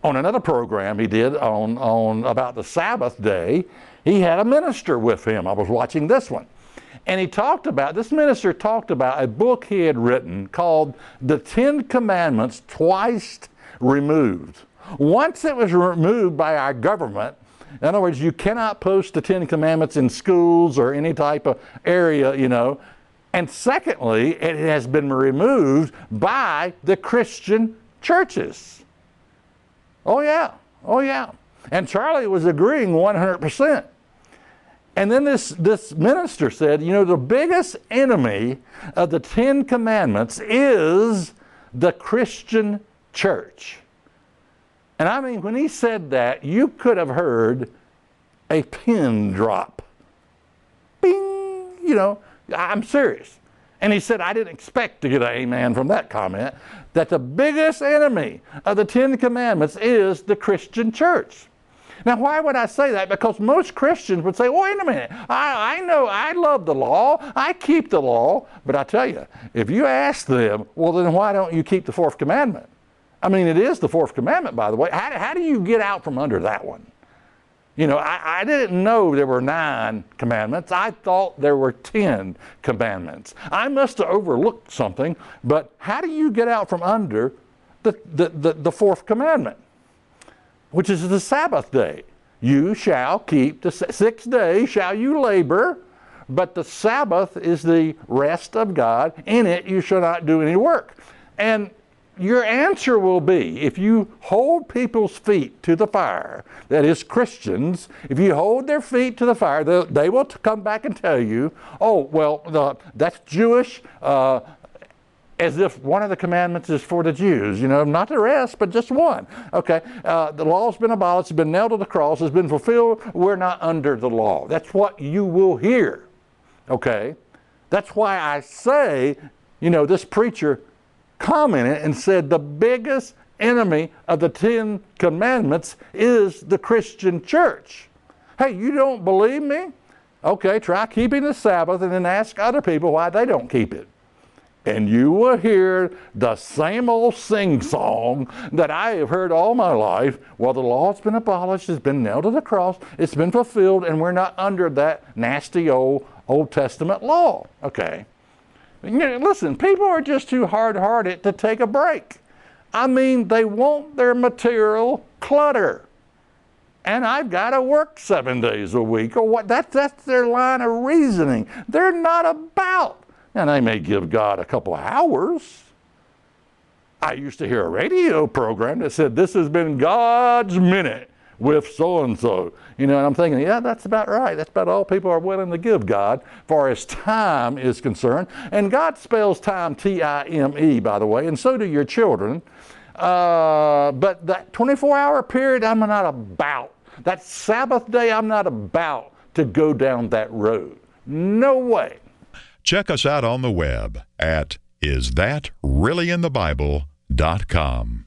on another program he did on about the Sabbath day, he had a minister with him. I was watching this one. And this minister talked about a book he had written called The 10 Commandments Twice Removed. Once it was removed by our government. In other words, you cannot post the 10 Commandments in schools or any type of area, you know. And secondly, it has been removed by the Christian churches. Oh yeah, oh yeah. And Charlie was agreeing 100%. And then this minister said, you know, the biggest enemy of the 10 Commandments is the Christian church. And I mean, when he said that, you could have heard a pin drop. Bing! You know, I'm serious. And he said, I didn't expect to get an amen from that comment, that the biggest enemy of the 10 Commandments is the Christian church. Now, why would I say that? Because most Christians would say, wait a minute, I know, I love the law, I keep the law. But I tell you, if you ask them, well, then why don't you keep the fourth commandment? I mean, it is the fourth commandment, by the way. How do you get out from under that one? You know, I didn't know there were 9 commandments. I thought there were 10 commandments. I must have overlooked something, but how do you get out from under the fourth commandment, which is the Sabbath day? You shall keep the 6 days, shall you labor, but the Sabbath is the rest of God. In it you shall not do any work. And your answer will be, if you hold people's feet to the fire, that is Christians, if you hold their feet to the fire, they will come back and tell you, oh, well, that's Jewish, as if one of the commandments is for the Jews, you know, not the rest, but just one. Okay, the law's been abolished, it's been nailed to the cross, it's been fulfilled, we're not under the law. That's what you will hear, okay? That's why I say, you know, this preacher commented and said the biggest enemy of the 10 Commandments is the Christian church. Hey, you don't believe me? Okay, try keeping the Sabbath and then ask other people why they don't keep it. And you will hear the same old sing-song that I have heard all my life. Well, the law's been abolished, it's been nailed to the cross, it's been fulfilled, and we're not under that nasty Old Testament law. Okay. You know, listen, people are just too hard-hearted to take a break. I mean, they want their material clutter. And I've got to work 7 days a week, or what? That's their line of reasoning. They're not about. And they may give God a couple of hours. I used to hear a radio program that said, this has been God's minute with so-and-so. You know, and I'm thinking, yeah, that's about right. That's about all people are willing to give God far as time is concerned. And God spells time T-I-M-E, by the way, and so do your children. But that 24-hour period, I'm not about. That Sabbath day, I'm not about to go down that road. No way. Check us out on the web at isthatreallyinthebible.com.